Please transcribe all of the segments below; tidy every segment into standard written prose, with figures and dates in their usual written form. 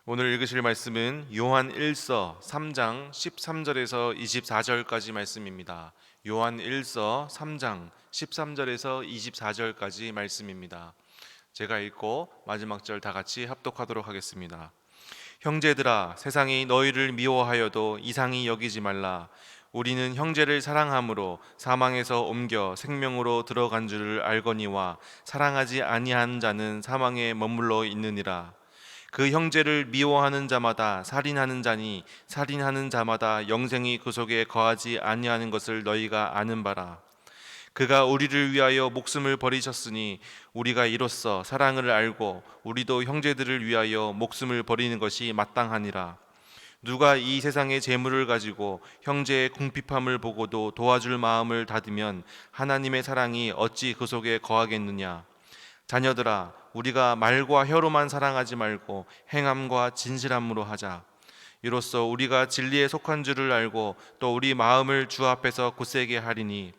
오늘 읽으실 말씀은 요한 1서 3장 13절에서 24절까지 말씀입니다. 요한 1서 3장 13절에서 24절까지 말씀입니다. 제가 읽고 마지막 절 다 같이 합독하도록 하겠습니다. 형제들아, 세상이 너희를 미워하여도 이상히 여기지 말라. 우리는 형제를 사랑함으로 사망에서 옮겨 생명으로 들어간 줄을 알거니와 사랑하지 아니한 자는 사망에 머물러 있느니라. 그 형제를 미워하는 자마다 살인하는 자니 살인하는 자마다 영생이 그 속에 거하지 아니하는 것을 너희가 아는 바라. 그가 우리를 위하여 목숨을 버리셨으니 우리가 이로써 사랑을 알고 우리도 형제들을 위하여 목숨을 버리는 것이 마땅하니라. 누가 이 세상의 재물을 가지고 형제의 궁핍함을 보고도 도와줄 마음을 닫으면 하나님의 사랑이 어찌 그 속에 거하겠느냐. 자녀들아, 우리가 말과 혀로만 사랑하지 말고 행함과 진실함으로 하자. 이로써 우리가 진리에 속한 줄을 알고 또 우리 마음을 주 앞에서 굳세게 하리니,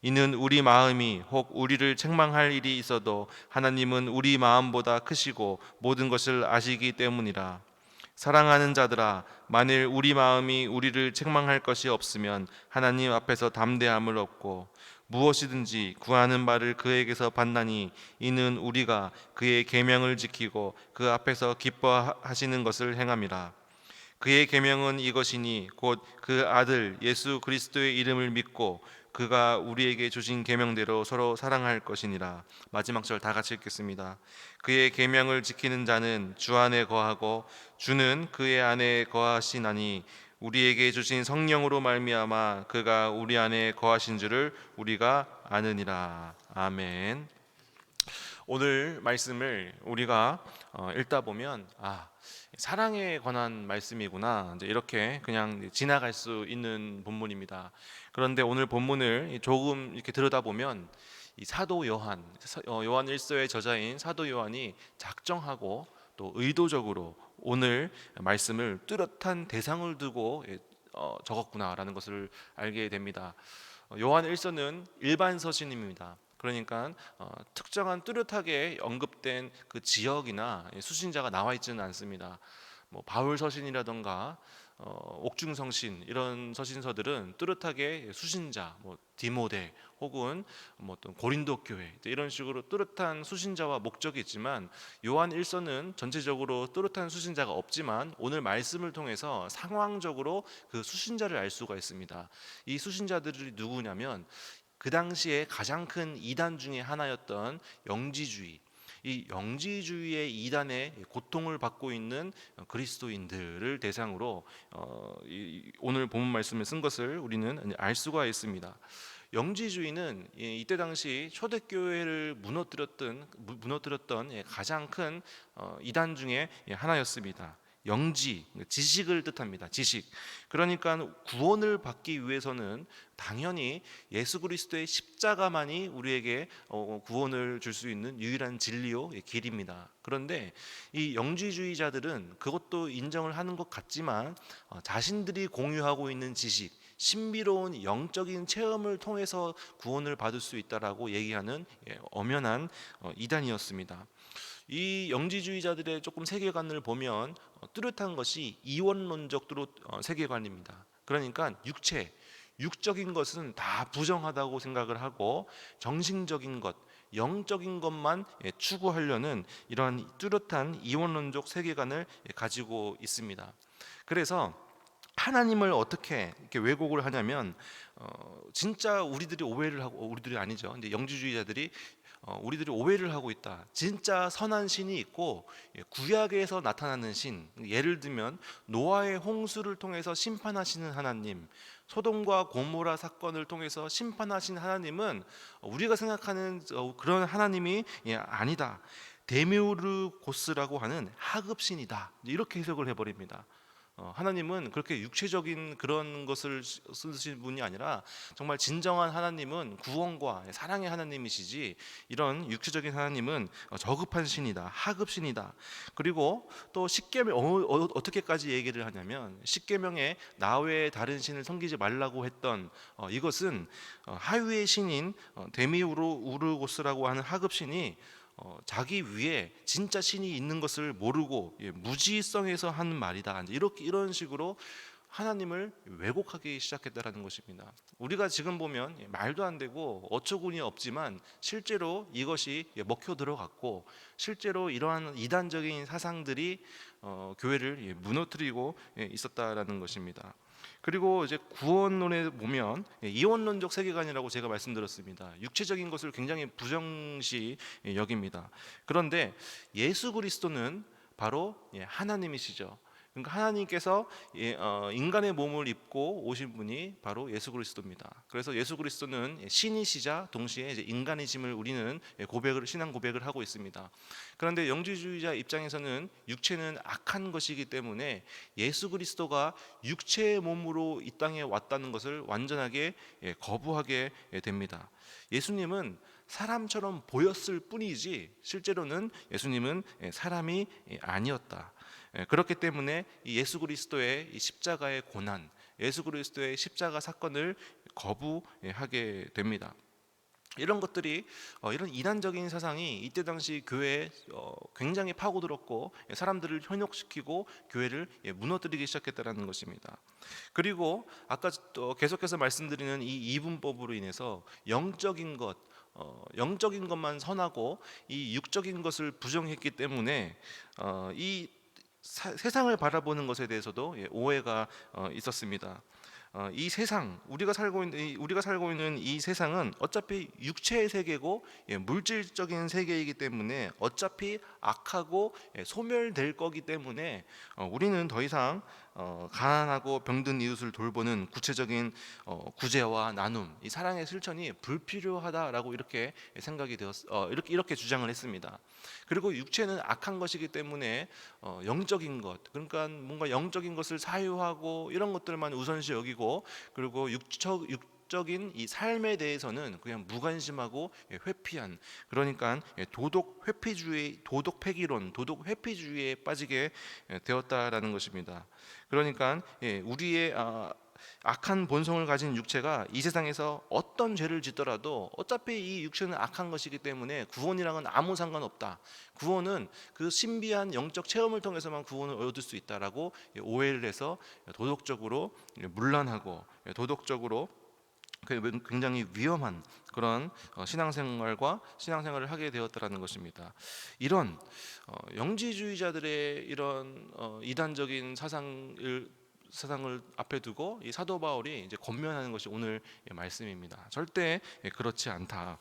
이는 우리 마음이 혹 우리를 책망할 일이 있어도 하나님은 우리 마음보다 크시고 모든 것을 아시기 때문이라. 사랑하는 자들아, 만일 우리 마음이 우리를 책망할 것이 없으면 하나님 앞에서 담대함을 얻고 무엇이든지 구하는 바를 그에게서 받나니, 이는 우리가 그의 계명을 지키고 그 앞에서 기뻐하시는 것을 행함이라. 그의 계명은 이것이니 곧 그 아들 예수 그리스도의 이름을 믿고 그가 우리에게 주신 계명대로 서로 사랑할 것이니라. 마지막 절 다 같이 읽겠습니다. 그의 계명을 지키는 자는 주 안에 거하고 주는 그의 안에 거하시나니, 우리에게 주신 성령으로 말미암아 그가 우리 안에 거하신 줄을 우리가 아느니라. 아멘. 오늘 말씀을 우리가 읽다 보면 사랑에 관한 말씀이구나, 이제 이렇게 그냥 지나갈 수 있는 본문입니다. 그런데 오늘 본문을 조금 이렇게 들여다보면 이 사도 요한, 요한 1서의 저자인 사도 요한이 작정하고 또 의도적으로 오늘 말씀을 뚜렷한 대상을 두고 적었구나라는 것을 알게 됩니다. 요한 1서는 일반 서신입니다. 그러니까 특정한 뚜렷하게 언급된 그 지역이나 수신자가 나와 있지는 않습니다. 뭐 바울 서신이라던가 옥중성신, 이런 서신서들은 뚜렷하게 수신자, 뭐 디모데 혹은 뭐 또 고린도 교회, 이런 식으로 뚜렷한 수신자와 목적이 있지만, 요한 1서는 전체적으로 뚜렷한 수신자가 없지만 오늘 말씀을 통해서 상황적으로 그 수신자를 알 수가 있습니다. 이 수신자들이 누구냐면 그 당시에 가장 큰 이단 중에 하나였던 영지주의, 이 영지주의의 이단의 고통을 받고 있는 그리스도인들을 대상으로 오늘 본문 말씀을 쓴 것을 우리는 알 수가 있습니다. 영지주의는 이때 당시 초대교회를 무너뜨렸던 가장 큰 이단 중에 하나였습니다. 영지, 지식을 뜻합니다. 지식. 그러니까 구원을 받기 위해서는 당연히 예수 그리스도의 십자가만이 우리에게 구원을 줄 수 있는 유일한 진리요 길입니다. 그런데 이 영지주의자들은 그것도 인정을 하는 것 같지만 자신들이 공유하고 있는 지식, 신비로운 영적인 체험을 통해서 구원을 받을 수 있다라고 얘기하는 엄연한 이단이었습니다. 이 영지주의자들의 조금 세계관을 보면 뚜렷한 것이 이원론적 세계관입니다. 그러니까 육적인 것은 다 부정하다고 생각을 하고 정신적인 것, 영적인 것만 추구하려는 이러한 뚜렷한 이원론적 세계관을 가지고 있습니다. 그래서 하나님을 어떻게 이렇게 왜곡을 하냐면 진짜 우리들이 오해를 하고, 우리들이 아니죠. 근데 영지주의자들이 우리들이 오해를 하고 있다. 진짜 선한 신이 있고 구약에서 나타나는 신, 예를 들면 노아의 홍수를 통해서 심판하시는 하나님, 소돔과 고모라 사건을 통해서 심판하신 하나님은 우리가 생각하는 그런 하나님이 아니다. 데메우르고스라고 하는 하급신이다. 이렇게 해석을 해버립니다. 하나님은 그렇게 육체적인 그런 것을 쓰신 분이 아니라 정말 진정한 하나님은 구원과 사랑의 하나님이시지, 이런 육체적인 하나님은 저급한 신이다, 하급신이다. 그리고 또 십계명 어떻게까지 얘기를 하냐면, 십계명에 나 외에 다른 신을 섬기지 말라고 했던 이것은 하위의 신인 데미우르고스라고 하는 하급신이 자기 위에 진짜 신이 있는 것을 모르고 무지성에서 하는 말이다. 이제 이런 식으로 하나님을 왜곡하기 시작했다라는 것입니다. 우리가 지금 보면 말도 안 되고 어처구니 없지만 실제로 이것이 먹혀 들어갔고, 실제로 이러한 이단적인 사상들이 교회를 무너뜨리고 있었다라는 것입니다. 그리고 이제 구원론에 보면 이원론적 세계관이라고 제가 말씀드렸습니다. 육체적인 것을 굉장히 부정시 여깁니다. 그런데 예수 그리스도는 바로 하나님이시죠. 그러니까 하나님께서 인간의 몸을 입고 오신 분이 바로 예수 그리스도입니다. 그래서 예수 그리스도는 신이시자 동시에 이제 인간이심을 우리는 신앙 고백을 하고 있습니다. 그런데 영지주의자 입장에서는 육체는 악한 것이기 때문에 예수 그리스도가 육체의 몸으로 이 땅에 왔다는 것을 완전하게 거부하게 됩니다. 예수님은 사람처럼 보였을 뿐이지 실제로는 예수님은 사람이 아니었다. 그렇기 때문에 이 예수 그리스도의 이 십자가의 고난, 예수 그리스도의 십자가 사건을 거부하게 됩니다. 이런 것들이 이런 이단적인 사상이 이때 당시 교회에 굉장히 파고들었고 사람들을 현혹시키고 교회를 무너뜨리기 시작했다는 것입니다. 그리고 아까 또 계속해서 말씀드리는 이 이분법으로 인해서 영적인 것만 선하고 이 육적인 것을 부정했기 때문에 이 세상을 바라보는 것에 대해서도 오해가 있었습니다. 이 세상, 우리가 살고 있는 이 세상은 어차피 육체의 세계고 물질적인 세계이기 때문에 어차피 악하고 소멸될 거기 때문에 우리는 더 이상 가난하고 병든 이웃을 돌보는 구체적인 구제와 나눔, 이 사랑의 실천이 불필요하다라고 이렇게 생각이 이렇게 주장을 했습니다. 그리고 육체는 악한 것이기 때문에 영적인 것, 그러니까 뭔가 영적인 것을 사유하고 이런 것들만 우선시 여기고, 그리고 육적인 이 삶에 대해서는 그냥 무관심하고 회피한, 그러니까 도덕 회피주의, 도덕 폐기론, 도덕 회피주의에 빠지게 되었다라는 것입니다. 그러니까 우리의 악한 본성을 가진 육체가 이 세상에서 어떤 죄를 짓더라도 어차피 이 육체는 악한 것이기 때문에 구원이랑은 아무 상관없다. 구원은 그 신비한 영적 체험을 통해서만 구원을 얻을 수 있다라고 오해를 해서 도덕적으로 문란하고 도덕적으로 굉장히 위험한 그런 신앙생활을 하게 되었다라는 것입니다. 이런 영지주의자들의 이런 이단적인 사상을 앞에 두고 이 사도 바울이 이제 권면하는 것이 오늘 말씀입니다. 절대 그렇지 않다.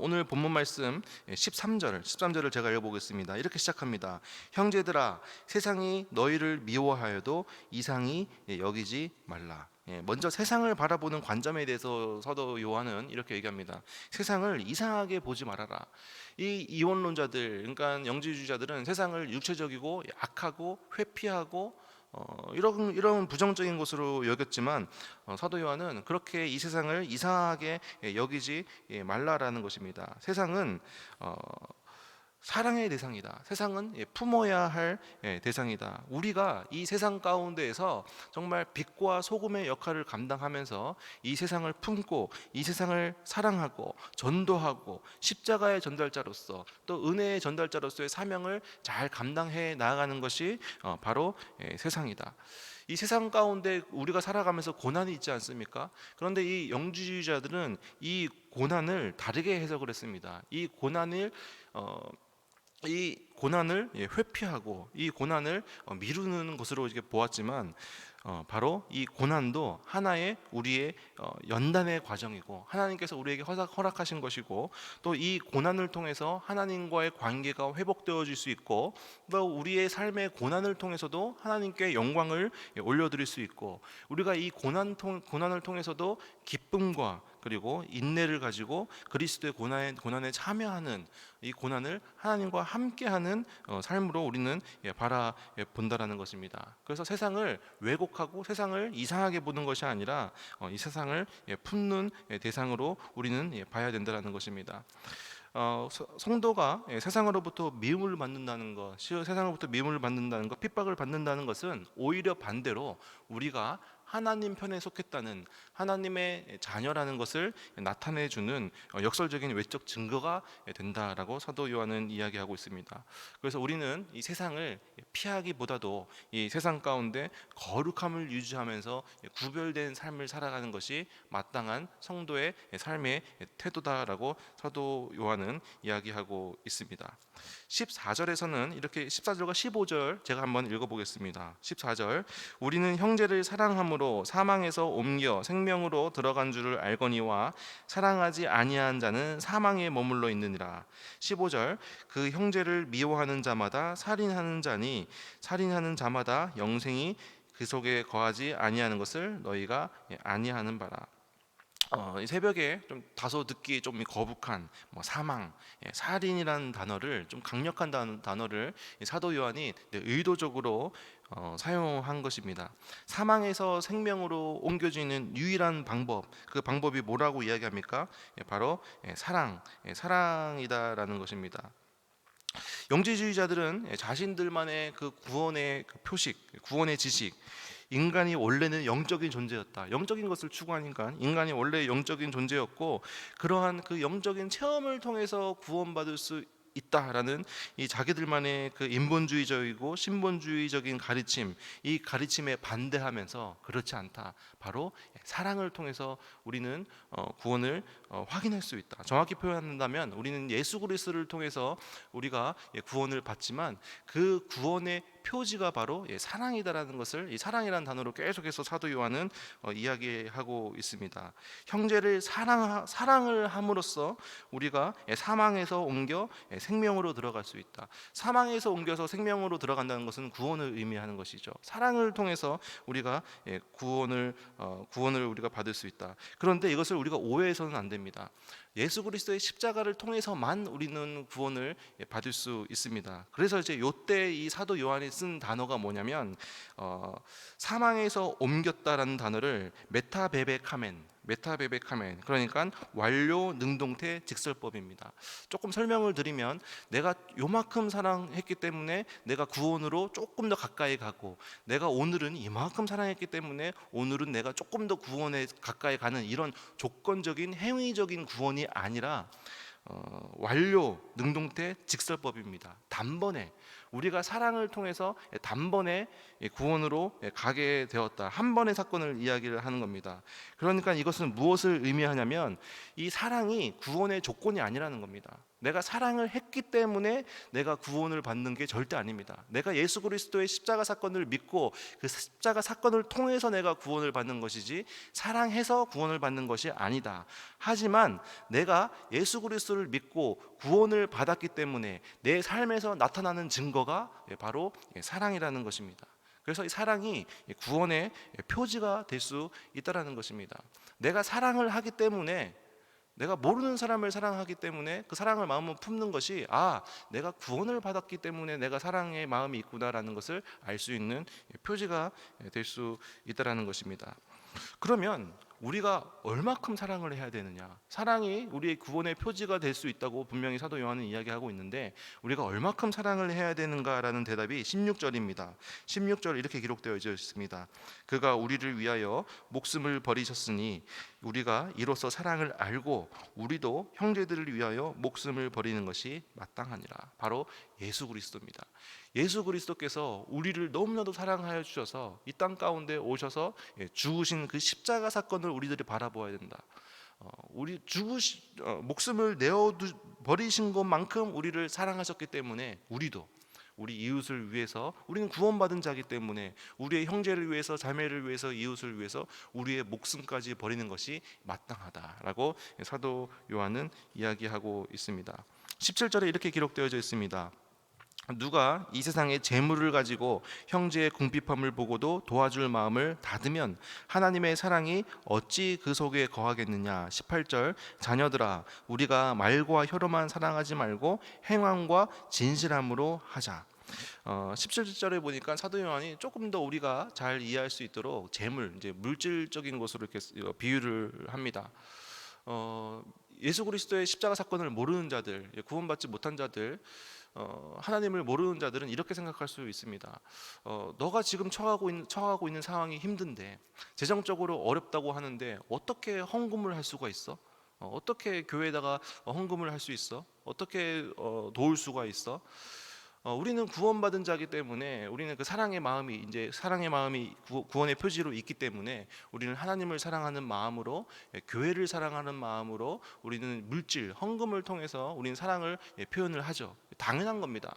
오늘 본문 말씀 13절을 제가 읽어보겠습니다. 이렇게 시작합니다. 형제들아, 세상이 너희를 미워하여도 이상히 여기지 말라. 먼저 세상을 바라보는 관점에 대해서 사도 요한은 이렇게 얘기합니다. 세상을 이상하게 보지 말아라. 이 이원론자들, 그러니까 영지주의자들은 세상을 육체적이고 악하고 회피하고 이런 부정적인 것으로 여겼지만 사도 요한은 그렇게 이 세상을 이상하게 여기지 말라라는 것입니다. 세상은 사랑의 대상이다. 세상은 품어야 할 대상이다. 우리가 이 세상 가운데에서 정말 빛과 소금의 역할을 감당하면서 이 세상을 품고 이 세상을 사랑하고 전도하고 십자가의 전달자로서 또 은혜의 전달자로서의 사명을 잘 감당해 나아가는 것이 바로 세상이다. 이 세상 가운데 우리가 살아가면서 고난이 있지 않습니까? 그런데 이 영지주의자들은 이 고난을 다르게 해석을 했습니다. 이 고난을 회피하고 이 고난을 미루는 것으로 이렇게 보았지만 바로 이 고난도 하나의 우리의 연단의 과정이고 하나님께서 우리에게 허락하신 것이고, 또 이 고난을 통해서 하나님과의 관계가 회복되어질 수 있고, 또 우리의 삶의 고난을 통해서도 하나님께 영광을 올려드릴 수 있고, 우리가 이 고난을 통해서도 기쁨과 그리고 인내를 가지고 그리스도의 고난에 참여하는, 이 고난을 하나님과 함께하는 삶으로 우리는 바라본다라는 것입니다. 그래서 세상을 왜곡하고 세상을 이상하게 보는 것이 아니라 이 세상을 품는 대상으로 우리는 봐야 된다라는 것입니다. 성도가 세상으로부터 미움을 받는다는 것, 핍박을 받는다는 것은 오히려 반대로 우리가 하나님 편에 속했다는, 하나님의 자녀라는 것을 나타내주는 역설적인 외적 증거가 된다라고 사도 요한은 이야기하고 있습니다. 그래서 우리는 이 세상을 피하기보다도 이 세상 가운데 거룩함을 유지하면서 구별된 삶을 살아가는 것이 마땅한 성도의 삶의 태도다라고 사도 요한은 이야기하고 있습니다. 14절에서는 이렇게, 14절과 15절 제가 한번 읽어보겠습니다. 14절, 우리는 형제를 사랑함으로 사망에서 옮겨 생명으로 들어간 줄을 알거니와 사랑하지 아니한 자는 사망에 머물러 있느니라. 15절, 그 형제를 미워하는 자마다 살인하는 자니 살인하는 자마다 영생이 그 속에 거하지 아니하는 것을 너희가 아니하는 바라. 이 새벽에 좀 다소 듣기 좀 거북한 사망, 살인이라는 단어를, 좀 강력한 단어를 사도 요한이 의도적으로 사용한 것입니다. 사망에서 생명으로 옮겨지는 유일한 방법, 그 방법이 뭐라고 이야기합니까? 바로 사랑이다라는 것입니다. 영지주의자들은 자신들만의 그 구원의 그 표식, 구원의 지식, 인간이 원래는 영적인 존재였다, 영적인 것을 추구하니까 인간이 원래 영적인 존재였고, 그러한 그 영적인 체험을 통해서 구원받을 수 있다라는 이 자기들만의 그 인본주의적이고 신본주의적인 가르침, 이 가르침에 반대하면서 그렇지 않다, 바로 사랑을 통해서 우리는 구원을 확인할 수 있다. 정확히 표현한다면 우리는 예수 그리스도를 통해서 우리가 구원을 받지만 그 구원의 표지가 바로 사랑이다라는 것을, 이 사랑이라는 단어로 계속해서 사도 요한은 이야기하고 있습니다. 형제를 사랑을 함으로써 우리가 사망에서 옮겨 생명으로 들어갈 수 있다. 사망에서 옮겨서 생명으로 들어간다는 것은 구원을 의미하는 것이죠. 사랑을 통해서 우리가 구원을 우리가 받을 수 있다. 그런데 이것을 우리가 오해해서는 안 됩니다. 예수 그리스도의 십자가를 통해서만 우리는 구원을 받을 수 있습니다. 그래서 이제 요때 이 사도 요한이 쓴 단어가 뭐냐면 사망에서 옮겼다라는 단어를 메타베베카멘, 그러니까 완료 능동태 직설법입니다. 조금 설명을 드리면, 내가 요만큼 사랑했기 때문에 내가 구원으로 조금 더 가까이 가고, 내가 오늘은 이만큼 사랑했기 때문에 오늘은 내가 조금 더 구원에 가까이 가는, 이런 조건적인 행위적인 구원이 아니라 완료 능동태 직설법입니다. 단번에 우리가 사랑을 통해서 단번에 구원으로 가게 되었다, 한 번의 사건을 이야기를 하는 겁니다. 그러니까 이것은 무엇을 의미하냐면, 이 사랑이 구원의 조건이 아니라는 겁니다. 내가 사랑을 했기 때문에 내가 구원을 받는 게 절대 아닙니다. 내가 예수 그리스도의 십자가 사건을 믿고 그 십자가 사건을 통해서 내가 구원을 받는 것이지, 사랑해서 구원을 받는 것이 아니다. 하지만 내가 예수 그리스도를 믿고 구원을 받았기 때문에 내 삶에서 나타나는 증거가 바로 사랑이라는 것입니다. 그래서 이 사랑이 구원의 표지가 될 수 있다는 것입니다. 내가 사랑을 하기 때문에, 내가 모르는 사람을 사랑하기 때문에 그 사랑을 마음으로 품는 것이, 내가 구원을 받았기 때문에 내가 사랑의 마음이 있구나라는 것을 알 수 있는 표지가 될 수 있다는 것입니다. 그러면 우리가 얼마큼 사랑을 해야 되느냐? 사랑이 우리의 구원의 표지가 될 수 있다고 분명히 사도 요한은 이야기하고 있는데, 우리가 얼마큼 사랑을 해야 되는가라는 대답이 16절입니다. 16절 이렇게 기록되어 있습니다. 그가 우리를 위하여 목숨을 버리셨으니 우리가 이로써 사랑을 알고 우리도 형제들을 위하여 목숨을 버리는 것이 마땅하니라. 바로 예수 그리스도입니다. 예수 그리스도께서 우리를 너무나도 사랑하여 주셔서 이 땅 가운데 오셔서 죽으신 그 십자가 사건을 우리들이 바라보아야 된다. 목숨을 내어 버리신 것만큼 우리를 사랑하셨기 때문에, 우리도 우리 이웃을 위해서, 우리는 구원받은 자이기 때문에 우리의 형제를 위해서, 자매를 위해서, 이웃을 위해서 우리의 목숨까지 버리는 것이 마땅하다라고 사도 요한은 이야기하고 있습니다. 17절에 이렇게 기록되어져 있습니다. 누가 이 세상의 재물을 가지고 형제의 궁핍함을 보고도 도와줄 마음을 닫으면 하나님의 사랑이 어찌 그 속에 거하겠느냐. 18절, 자녀들아 우리가 말과 혀로만 사랑하지 말고 행함과 진실함으로 하자. 17절에 보니까 사도 요한이 조금 더 우리가 잘 이해할 수 있도록 재물, 이제 물질적인 것으로 이렇게 비유를 합니다. 예수 그리스도의 십자가 사건을 모르는 자들, 구원받지 못한 자들, 하나님을 모르는 자들은 이렇게 생각할 수 있습니다. 너가 지금 처하고 있는 상황이 힘든데, 재정적으로 어렵다고 하는데 어떻게 헌금을 할 수가 있어? 어떻게 교회에다가 헌금을 할 수 있어? 어떻게 도울 수가 있어? 우리는 구원받은 자이기 때문에, 우리는 그 사랑의 마음이, 이제 사랑의 마음이 구원의 표지로 있기 때문에, 우리는 하나님을 사랑하는 마음으로, 교회를 사랑하는 마음으로 우리는 물질 헌금을 통해서 우리는 사랑을 표현을 하죠. 당연한 겁니다.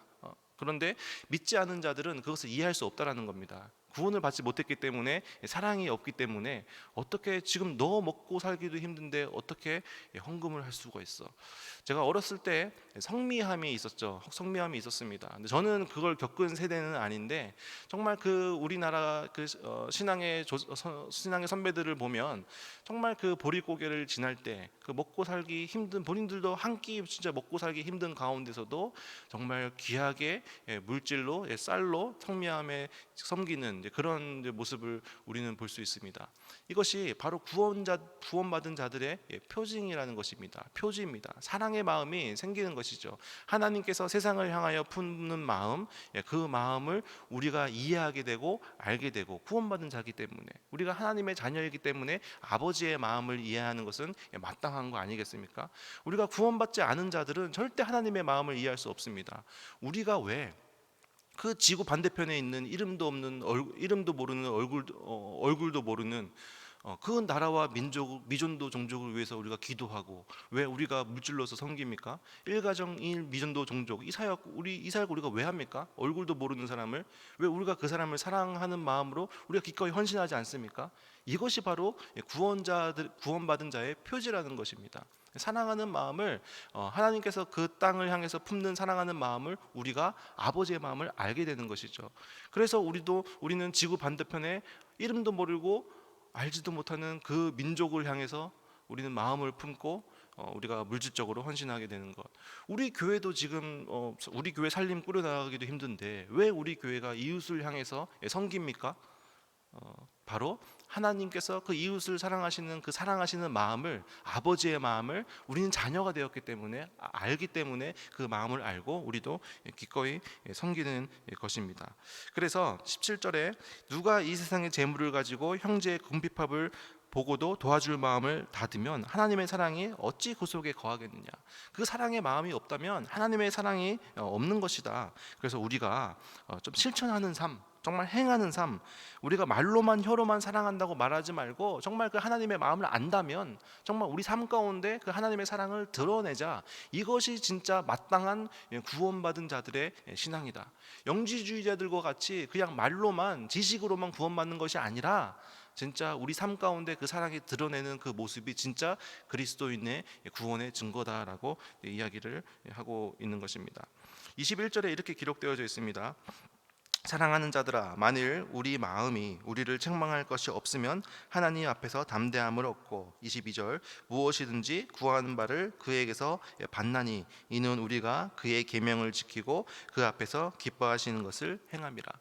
그런데 믿지 않은 자들은 그것을 이해할 수 없다라는 겁니다. 구원을 받지 못했기 때문에, 사랑이 없기 때문에, 어떻게 지금 너 먹고 살기도 힘든데 어떻게 헌금을 할 수가 있어? 제가 어렸을 때 성미함이 있었죠. 성미함이 있었습니다. 근데 저는 그걸 겪은 세대는 아닌데, 정말 그 우리나라 그 신앙의 선배들을 보면 정말 그 보릿고개를 지날 때, 그 먹고 살기 힘든, 본인들도 한 끼 진짜 먹고 살기 힘든 가운데서도 정말 귀하게 물질로, 쌀로 성미함에 섬기는 그런 모습을 우리는 볼 수 있습니다. 이것이 바로 구원받은 자들의 표징이라는 것입니다. 표지입니다. 사랑의 마음이 생기는 것이죠. 하나님께서 세상을 향하여 품는 마음, 그 마음을 우리가 이해하게 되고 알게 되고, 구원받은 자이기 때문에, 우리가 하나님의 자녀이기 때문에 아버지의 마음을 이해하는 것은 마땅한 거 아니겠습니까? 우리가 구원받지 않은 자들은 절대 하나님의 마음을 이해할 수 없습니다. 우리가 왜 그 지구 반대편에 있는 이름도 없는 이름도 모르는 얼굴도 모르는 그 나라와 미전도 종족을 위해서 우리가 기도하고, 왜 우리가 물질로서 섬깁니까? 일가정 일 미전도 종족 이사역 우리가 왜 합니까? 얼굴도 모르는 사람을 왜 우리가 그 사람을 사랑하는 마음으로 우리가 기꺼이 헌신하지 않습니까? 이것이 바로 구원받은 자의 표지라는 것입니다. 사랑하는 마음을, 하나님께서 그 땅을 향해서 품는 사랑하는 마음을 우리가 아버지의 마음을 알게 되는 것이죠. 그래서 우리는 지구 반대편에 이름도 모르고 알지도 못하는 그 민족을 향해서 우리는 마음을 품고 우리가 물질적으로 헌신하게 되는 것. 우리 교회도 지금 우리 교회 살림 꾸려나가기도 힘든데 왜 우리 교회가 이웃을 향해서 섬깁니까? 바로 하나님께서 그 이웃을 사랑하시는 그 사랑하시는 마음을, 아버지의 마음을 우리는 자녀가 되었기 때문에, 알기 때문에 그 마음을 알고 우리도 기꺼이 섬기는 것입니다. 그래서 17절에 누가 이 세상의 재물을 가지고 형제의 궁핍함을 보고도 도와줄 마음을 닫으면 하나님의 사랑이 어찌 그 속에 거하겠느냐. 그 사랑의 마음이 없다면 하나님의 사랑이 없는 것이다. 그래서 우리가 좀 실천하는 삶, 정말 행하는 삶, 우리가 말로만 혀로만 사랑한다고 말하지 말고 정말 그 하나님의 마음을 안다면 정말 우리 삶 가운데 그 하나님의 사랑을 드러내자. 이것이 진짜 마땅한 구원받은 자들의 신앙이다. 영지주의자들과 같이 그냥 말로만, 지식으로만 구원받는 것이 아니라 진짜 우리 삶 가운데 그 사랑이 드러내는 그 모습이 진짜 그리스도인의 구원의 증거다라고 이야기를 하고 있는 것입니다. 21절에 이렇게 기록되어져 있습니다. 사랑하는 자들아, 만일 우리 마음이 우리를 책망할 것이 없으면 하나님 앞에서 담대함을 얻고, 22절, 무엇이든지 구하는 바를 그에게서 받나니 이는 우리가 그의 계명을 지키고 그 앞에서 기뻐하시는 것을 행함이라.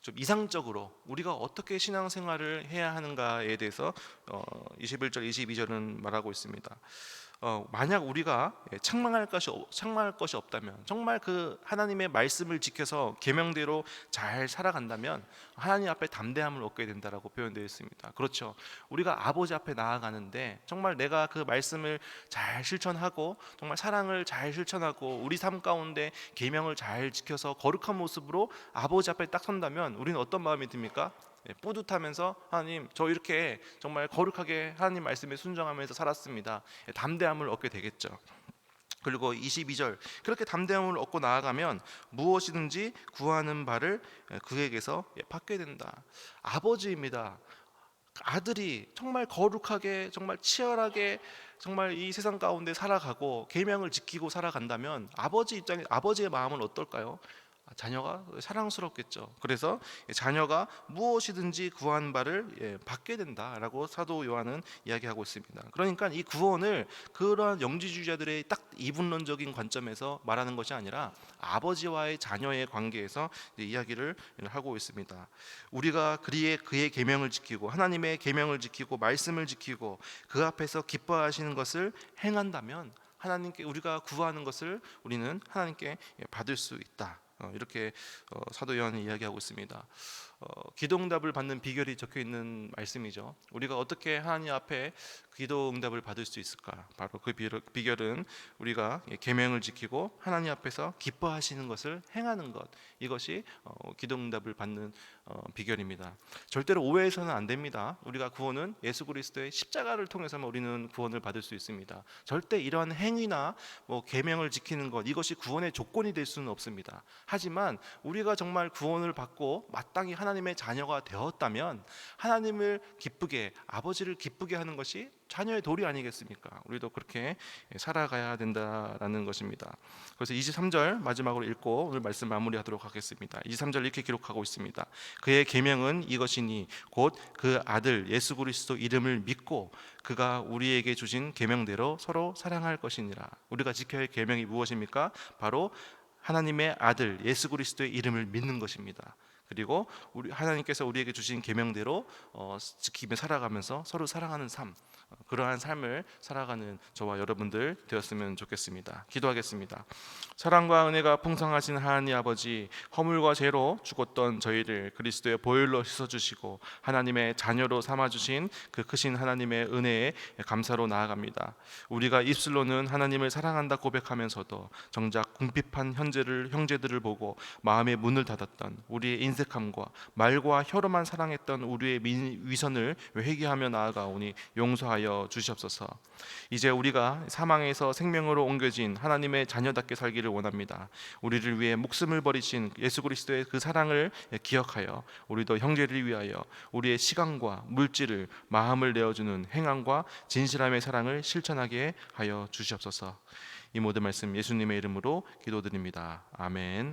좀 이상적으로 우리가 어떻게 신앙생활을 해야 하는가에 대해서 21절, 22절은 말하고 있습니다. 만약 우리가 책망할 것이 없다면, 정말 그 하나님의 말씀을 지켜서 계명대로 잘 살아간다면 하나님 앞에 담대함을 얻게 된다라고 표현되어 있습니다. 그렇죠. 우리가 아버지 앞에 나아가는데 정말 내가 그 말씀을 잘 실천하고 정말 사랑을 잘 실천하고 우리 삶 가운데 계명을 잘 지켜서 거룩한 모습으로 아버지 앞에 딱 선다면 우리는 어떤 마음이 듭니까? 뿌듯하면서, 하나님, 저 이렇게 정말 거룩하게 하나님 말씀에 순종하면서 살았습니다. 담대함을 얻게 되겠죠. 그리고 22절, 그렇게 담대함을 얻고 나아가면 무엇이든지 구하는 바를 그에게서 받게 된다. 아버지입니다. 아들이 정말 거룩하게, 정말 치열하게 정말 이 세상 가운데 살아가고 계명을 지키고 살아간다면 아버지의 마음은 어떨까요? 자녀가 사랑스럽겠죠. 그래서 자녀가 무엇이든지 구한 바를 받게 된다라고 사도 요한은 이야기하고 있습니다. 그러니까 이 구원을 그러한 영지주의자들의 딱 이분론적인 관점에서 말하는 것이 아니라 아버지와의 자녀의 관계에서 이야기를 하고 있습니다. 우리가 그의 계명을 지키고 하나님의 계명을 지키고 말씀을 지키고 그 앞에서 기뻐하시는 것을 행한다면 하나님께 우리가 구하는 것을 우리는 하나님께 받을 수 있다. 이렇게 사도 요한이 이야기하고 있습니다. 기도 응답을 받는 비결이 적혀 있는 말씀이죠. 우리가 어떻게 하나님 앞에 기도 응답을 받을 수 있을까? 바로 그 비결은 우리가 계명을 지키고 하나님 앞에서 기뻐하시는 것을 행하는 것. 이것이 기도 응답을 받는 비결입니다. 절대로 오해해서는 안 됩니다. 우리가 구원은 예수 그리스도의 십자가를 통해서만 우리는 구원을 받을 수 있습니다. 절대 이러한 행위나 계명을 지키는 것, 이것이 구원의 조건이 될 수는 없습니다. 하지만 우리가 정말 구원을 받고 마땅히 하나님의 자녀가 되었다면 하나님을 기쁘게, 아버지를 기쁘게 하는 것이 자녀의 도리 아니겠습니까? 우리도 그렇게 살아가야 된다라는 것입니다. 그래서 23절 마지막으로 읽고 오늘 말씀 마무리하도록 하겠습니다. 23절 이렇게 기록하고 있습니다. 그의 계명은 이것이니 곧 그 아들 예수 그리스도 이름을 믿고 그가 우리에게 주신 계명대로 서로 사랑할 것이니라. 우리가 지켜야 할 계명이 무엇입니까? 바로 하나님의 아들 예수 그리스도의 이름을 믿는 것입니다. 그리고 하나님께서 우리에게 주신 계명대로 지키며 살아가면서 서로 사랑하는 삶, 그러한 삶을 살아가는 저와 여러분들 되었으면 좋겠습니다. 기도하겠습니다. 사랑과 은혜가 풍성하신 하나님 아버지, 허물과 죄로 죽었던 저희를 그리스도의 보혈로 씻어주시고 하나님의 자녀로 삼아주신 그 크신 하나님의 은혜에 감사로 나아갑니다. 우리가 입술로는 하나님을 사랑한다 고백하면서도 정작 궁핍한 형제들을 보고 마음의 문을 닫았던 우리의 인색함과 말과 혀로만 사랑했던 우리의 위선을 회개하며 나아가오니 용서하여 주시옵소서. 이제 우리가 사망에서 생명으로 옮겨진 하나님의 자녀답게 살기를 원합니다. 우리를 위해 목숨을 버리신 예수 그리스도의 그 사랑을 기억하여 우리도 형제를 위하여 우리의 시간과 물질을 마음을 내어주는 행함과 진실함의 사랑을 실천하게 하여 주시옵소서. 이 모든 말씀 예수님의 이름으로 기도드립니다. 아멘.